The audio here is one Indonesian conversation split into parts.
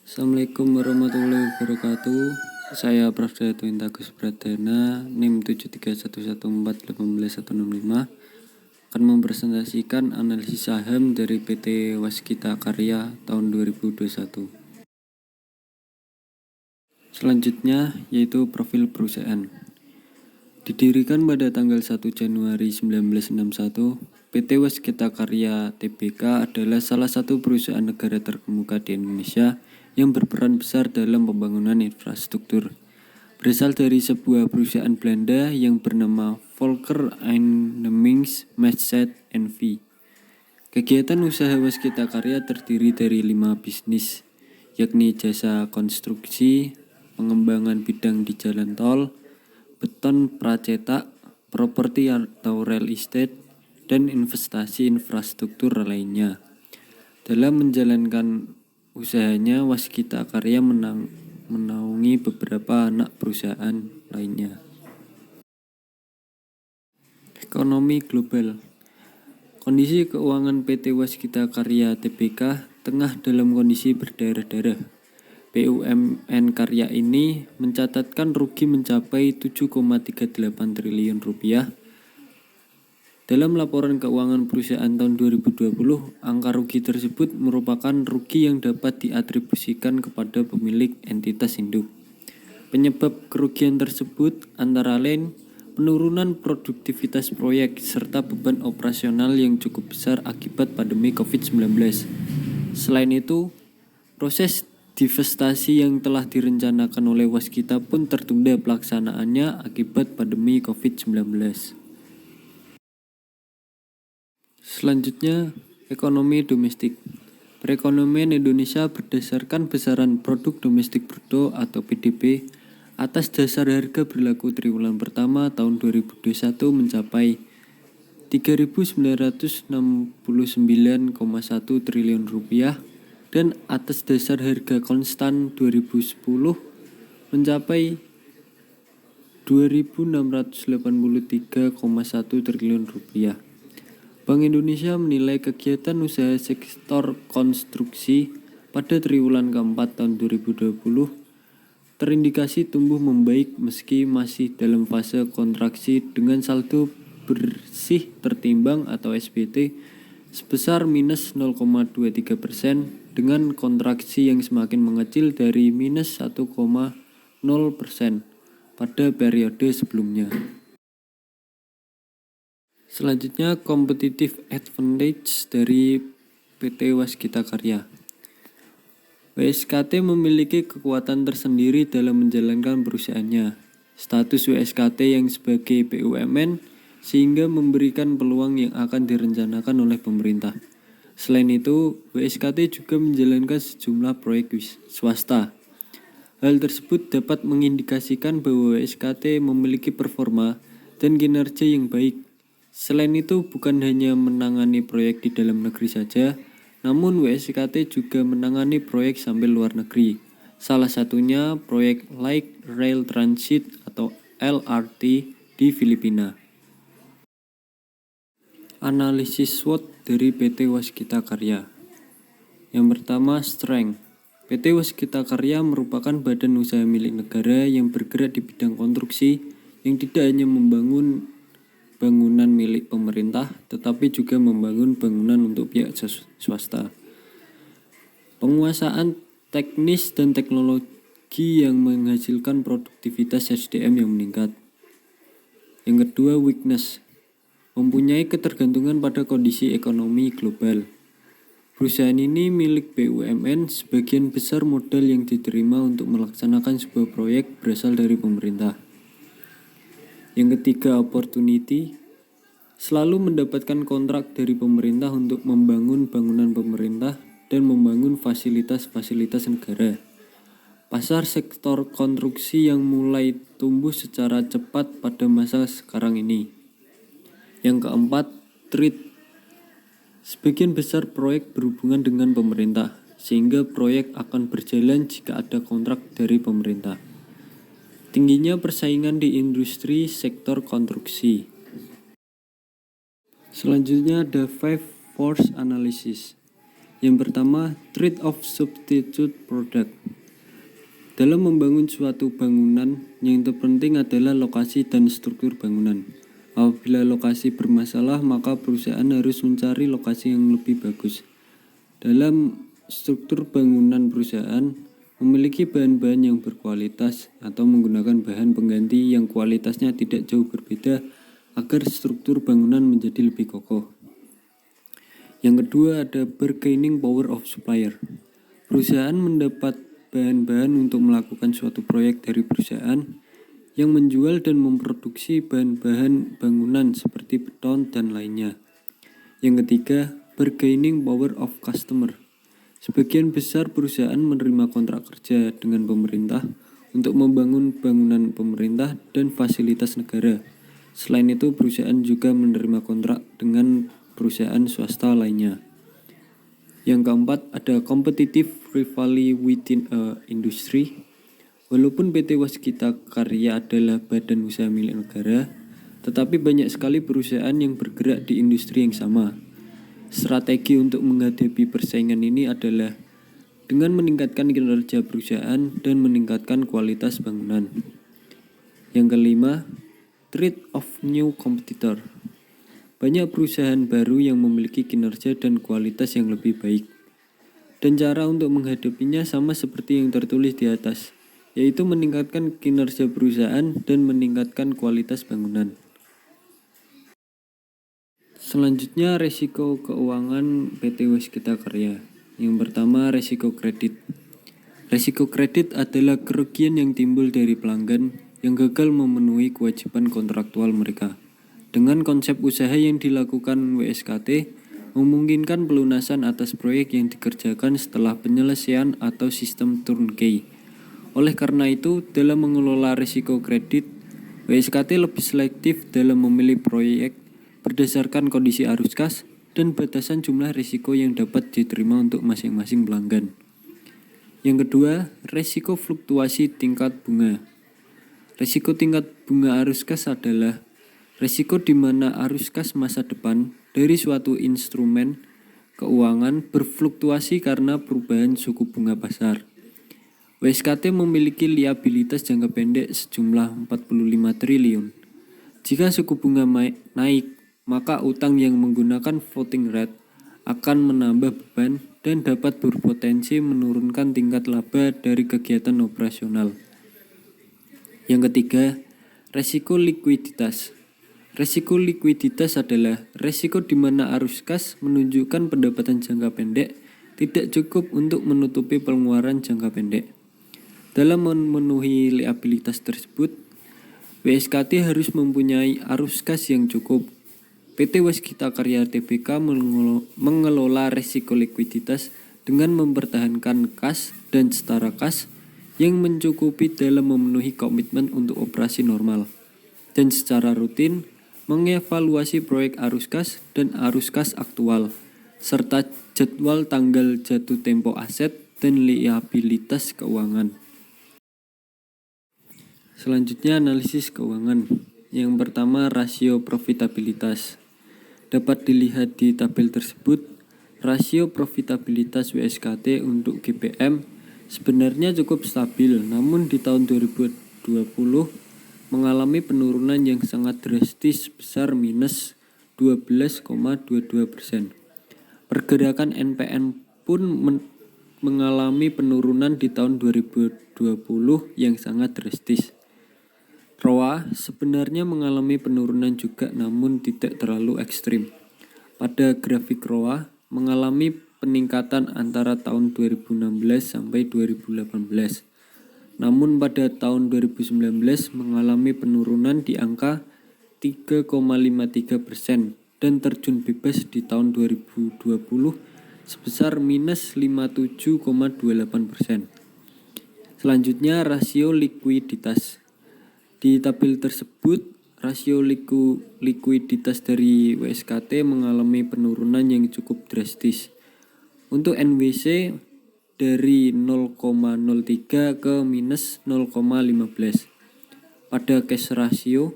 Assalamualaikum warahmatullahi wabarakatuh. Saya Prof. Dayatwin Tagus Pradana, NIM 731141865, akan mempresentasikan analisis saham dari PT Waskita Karya tahun 2021. Selanjutnya yaitu profil perusahaan. Didirikan pada tanggal 1 Januari 1961, PT Waskita Karya Tbk adalah salah satu perusahaan negara terkemuka di Indonesia yang berperan besar dalam pembangunan infrastruktur. Berasal dari sebuah perusahaan Belanda yang bernama Volker Eijnemings Masset NV. Kegiatan usaha Waskita Karya terdiri dari 5 bisnis, yakni jasa konstruksi, pengembangan bidang di jalan tol, beton pracetak, properti atau real estate, dan investasi infrastruktur lainnya. Dalam menjalankan usahanya, Waskita Karya menaungi beberapa anak perusahaan lainnya. Ekonomi global. Kondisi keuangan PT Waskita Karya Tbk tengah dalam kondisi berdarah-darah. BUMN Karya ini mencatatkan rugi mencapai 7,38 triliun rupiah. Dalam laporan keuangan perusahaan tahun 2020, angka rugi tersebut merupakan rugi yang dapat diatribusikan kepada pemilik entitas induk. Penyebab kerugian tersebut antara lain penurunan produktivitas proyek serta beban operasional yang cukup besar akibat pandemi COVID-19. Selain itu, proses divestasi yang telah direncanakan oleh Waskita pun tertunda pelaksanaannya akibat pandemi COVID-19. Selanjutnya, ekonomi domestik. Perekonomian Indonesia berdasarkan besaran produk domestik bruto atau PDB atas dasar harga berlaku triwulan pertama tahun 2021 mencapai 3.969,1 triliun rupiah dan atas dasar harga konstan 2010 mencapai 2.683,1 triliun rupiah. Bank Indonesia menilai kegiatan usaha sektor konstruksi pada triwulan keempat tahun 2020 terindikasi tumbuh membaik meski masih dalam fase kontraksi dengan saldo bersih tertimbang atau SBT sebesar minus 0,23% dengan kontraksi yang semakin mengecil dari minus 1,0% pada periode sebelumnya. Selanjutnya, competitive advantage dari PT Waskita Karya. WSKT memiliki kekuatan tersendiri dalam menjalankan perusahaannya. Status WSKT yang sebagai BUMN sehingga memberikan peluang yang akan direncanakan oleh pemerintah. Selain itu, WSKT juga menjalankan sejumlah proyek swasta. Hal tersebut dapat mengindikasikan bahwa WSKT memiliki performa dan kinerja yang baik. Selain itu, bukan hanya menangani proyek di dalam negeri saja, namun WSKT juga menangani proyek sampai luar negeri. Salah satunya proyek Light Rail Transit atau LRT di Filipina. Analisis SWOT dari PT Waskita Karya. Yang pertama, strength. PT Waskita Karya merupakan badan usaha milik negara yang bergerak di bidang konstruksi yang tidak hanya membangun bangunan milik pemerintah, tetapi juga membangun bangunan untuk pihak swasta. Penguasaan teknis dan teknologi yang menghasilkan produktivitas SDM yang meningkat. Yang kedua, weakness. Mempunyai ketergantungan pada kondisi ekonomi global. Perusahaan ini milik BUMN, sebagian besar modal yang diterima untuk melaksanakan sebuah proyek berasal dari pemerintah. Yang ketiga, opportunity. Selalu mendapatkan kontrak dari pemerintah untuk membangun bangunan pemerintah dan membangun fasilitas-fasilitas negara. Pasar sektor konstruksi yang mulai tumbuh secara cepat pada masa sekarang ini. Yang keempat, trade. Sebagian besar proyek berhubungan dengan pemerintah, sehingga proyek akan berjalan jika ada kontrak dari pemerintah. Tingginya persaingan di industri sektor konstruksi. Selanjutnya ada 5 force analysis. Yang pertama, trade-off substitute product. Dalam membangun suatu bangunan, yang terpenting adalah lokasi dan struktur bangunan. Apabila lokasi bermasalah, maka perusahaan harus mencari lokasi yang lebih bagus. Dalam struktur bangunan perusahaan, memiliki bahan-bahan yang berkualitas atau menggunakan bahan pengganti yang kualitasnya tidak jauh berbeda agar struktur bangunan menjadi lebih kokoh. Yang kedua ada bargaining power of supplier. Perusahaan mendapat bahan-bahan untuk melakukan suatu proyek dari perusahaan yang menjual dan memproduksi bahan-bahan bangunan seperti beton dan lainnya. Yang ketiga, bargaining power of customer. Sebagian besar perusahaan menerima kontrak kerja dengan pemerintah untuk membangun bangunan pemerintah dan fasilitas negara. Selain itu, perusahaan juga menerima kontrak dengan perusahaan swasta lainnya. Yang keempat, ada competitive rivalry within a industry. Walaupun PT Waskita Karya adalah badan usaha milik negara, tetapi banyak sekali perusahaan yang bergerak di industri yang sama. Strategi untuk menghadapi persaingan ini adalah dengan meningkatkan kinerja perusahaan dan meningkatkan kualitas bangunan. Yang kelima, trade of new competitor. Banyak perusahaan baru yang memiliki kinerja dan kualitas yang lebih baik. Dan cara untuk menghadapinya sama seperti yang tertulis di atas, yaitu meningkatkan kinerja perusahaan dan meningkatkan kualitas bangunan. Selanjutnya, risiko keuangan PT Waskita Karya. Yang pertama, risiko kredit. Risiko kredit adalah kerugian yang timbul dari pelanggan yang gagal memenuhi kewajiban kontraktual mereka. Dengan konsep usaha yang dilakukan WSKT, memungkinkan pelunasan atas proyek yang dikerjakan setelah penyelesaian atau sistem turnkey. Oleh karena itu, dalam mengelola risiko kredit, WSKT lebih selektif dalam memilih proyek berdasarkan kondisi arus kas dan batasan jumlah risiko yang dapat diterima untuk masing-masing pelanggan. Yang kedua, risiko fluktuasi tingkat bunga. Risiko tingkat bunga arus kas adalah risiko di mana arus kas masa depan dari suatu instrumen keuangan berfluktuasi karena perubahan suku bunga pasar. WSKT memiliki liabilitas jangka pendek sejumlah 45 triliun. Jika suku bunga naik, maka utang yang menggunakan floating rate akan menambah beban dan dapat berpotensi menurunkan tingkat laba dari kegiatan operasional. Yang ketiga, risiko likuiditas. Risiko likuiditas adalah risiko di mana arus kas menunjukkan pendapatan jangka pendek tidak cukup untuk menutupi pengeluaran jangka pendek. Dalam memenuhi liabilitas tersebut, WSKT harus mempunyai arus kas yang cukup. PT Waskita Karya Tbk mengelola risiko likuiditas dengan mempertahankan kas dan setara kas yang mencukupi dalam memenuhi komitmen untuk operasi normal, dan secara rutin mengevaluasi proyek arus kas dan arus kas aktual, serta jadwal tanggal jatuh tempo aset dan liabilitas keuangan. Selanjutnya, analisis keuangan. Yang pertama, rasio profitabilitas. Dapat dilihat di tabel tersebut, rasio profitabilitas WSKT untuk GPM sebenarnya cukup stabil, namun di tahun 2020 mengalami penurunan yang sangat drastis sebesar minus 12,22%. Pergerakan NPN pun mengalami penurunan di tahun 2020 yang sangat drastis. ROA sebenarnya mengalami penurunan juga, namun tidak terlalu ekstrim. Pada grafik ROA mengalami peningkatan antara tahun 2016 sampai 2018. Namun pada tahun 2019 mengalami penurunan di angka 3,53% dan terjun bebas di tahun 2020 sebesar minus 57,28%. Selanjutnya, rasio likuiditas. Di tabel tersebut, rasio likuiditas dari WSKT mengalami penurunan yang cukup drastis. Untuk NWC dari 0,03 ke minus 0,15. Pada cash ratio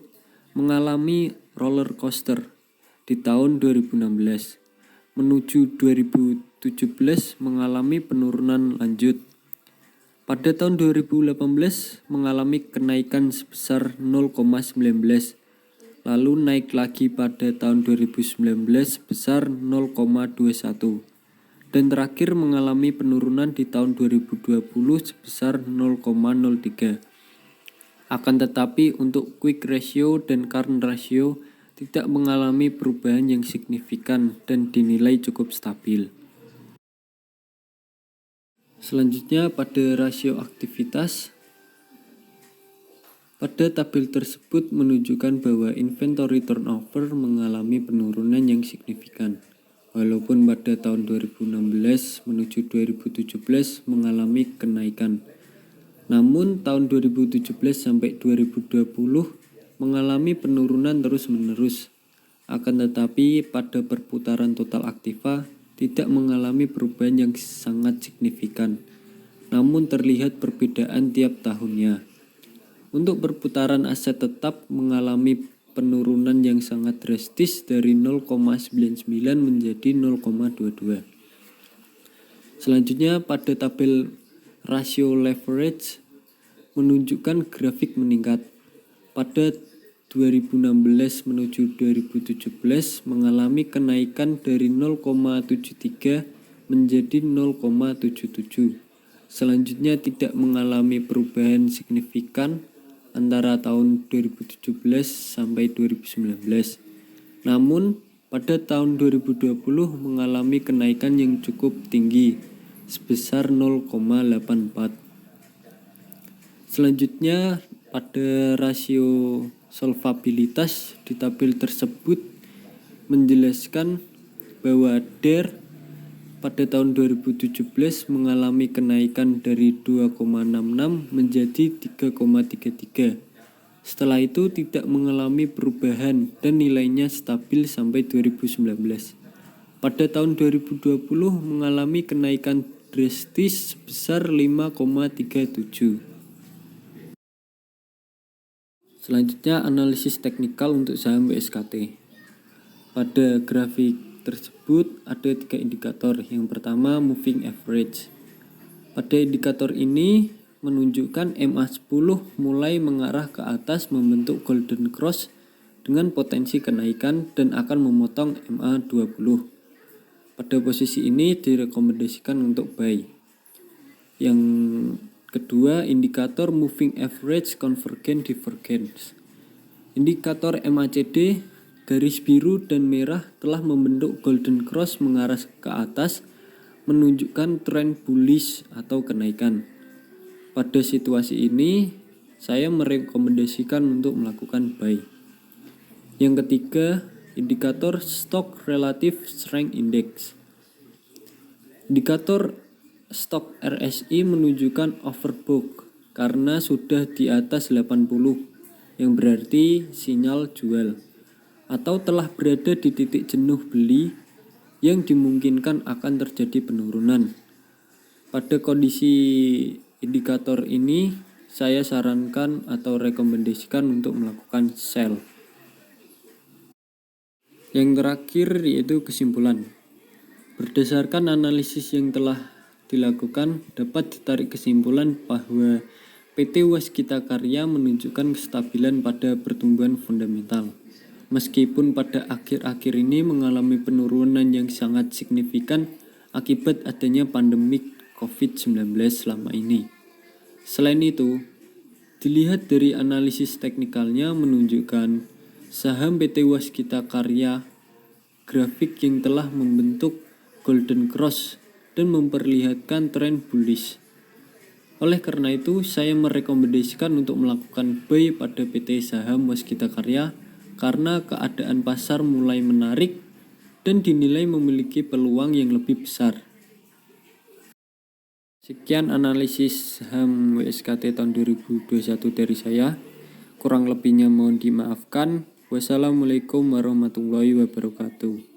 mengalami roller coaster di tahun 2016 menuju 2020 mengalami penurunan lanjut. Pada tahun 2018 mengalami kenaikan sebesar 0,19, lalu naik lagi pada tahun 2019 sebesar 0,21, dan terakhir mengalami penurunan di tahun 2020 sebesar 0,03. Akan tetapi untuk quick ratio dan current ratio tidak mengalami perubahan yang signifikan dan dinilai cukup stabil. Selanjutnya pada rasio aktivitas. Pada tabel tersebut menunjukkan bahwa inventory turnover mengalami penurunan yang signifikan, walaupun pada tahun 2016 menuju 2017 mengalami kenaikan. Namun tahun 2017 sampai 2020 mengalami penurunan terus-menerus. Akan tetapi pada perputaran total aktiva tidak mengalami perubahan yang sangat signifikan, namun terlihat perbedaan tiap tahunnya. Untuk perputaran aset tetap mengalami penurunan yang sangat drastis dari 0,99 menjadi 0,22. Selanjutnya pada tabel rasio leverage menunjukkan grafik meningkat. Pada 2016 menuju 2017 mengalami kenaikan dari 0,73 menjadi 0,77. Selanjutnya tidak mengalami perubahan signifikan antara tahun 2017 sampai 2019. Namun pada tahun 2020 mengalami kenaikan yang cukup tinggi sebesar 0,84. Selanjutnya pada rasio solvabilitas di tabel tersebut menjelaskan bahwa DER pada tahun 2017 mengalami kenaikan dari 2,66 menjadi 3,33. Setelah itu tidak mengalami perubahan dan nilainya stabil sampai 2019. Pada tahun 2020 mengalami kenaikan drastis sebesar 5,37. Selanjutnya analisis teknikal untuk saham WSKT. Pada grafik tersebut ada 3 indikator. Yang pertama moving average. Pada indikator ini menunjukkan MA10 mulai mengarah ke atas membentuk golden cross dengan potensi kenaikan dan akan memotong MA20. Pada posisi ini direkomendasikan untuk buy. Yang kedua, indikator moving average convergence divergence. Indikator MACD garis biru dan merah telah membentuk golden cross mengarah ke atas, menunjukkan tren bullish atau kenaikan. Pada situasi ini, saya merekomendasikan untuk melakukan buy. Yang ketiga, indikator Stock Relative Strength Index. Indikator stok RSI menunjukkan overbought karena sudah di atas 80, yang berarti sinyal jual, atau telah berada di titik jenuh beli yang dimungkinkan akan terjadi penurunan. Pada kondisi indikator ini, saya sarankan atau rekomendasikan untuk melakukan sell. Yang terakhir yaitu kesimpulan. Berdasarkan analisis yang telah dilakukan, dapat ditarik kesimpulan bahwa PT Waskita Karya menunjukkan kestabilan pada pertumbuhan fundamental. Meskipun pada akhir-akhir ini mengalami penurunan yang sangat signifikan akibat adanya pandemik COVID-19 selama ini. Selain itu, dilihat dari analisis teknikalnya menunjukkan saham PT Waskita Karya grafik yang telah membentuk golden cross dan memperlihatkan tren bullish. Oleh karena itu, saya merekomendasikan untuk melakukan buy pada PT saham Waskita Karya karena keadaan pasar mulai menarik dan dinilai memiliki peluang yang lebih besar. Sekian analisis saham WSKT tahun 2021 dari saya. Kurang lebihnya mohon dimaafkan. Wassalamualaikum warahmatullahi wabarakatuh.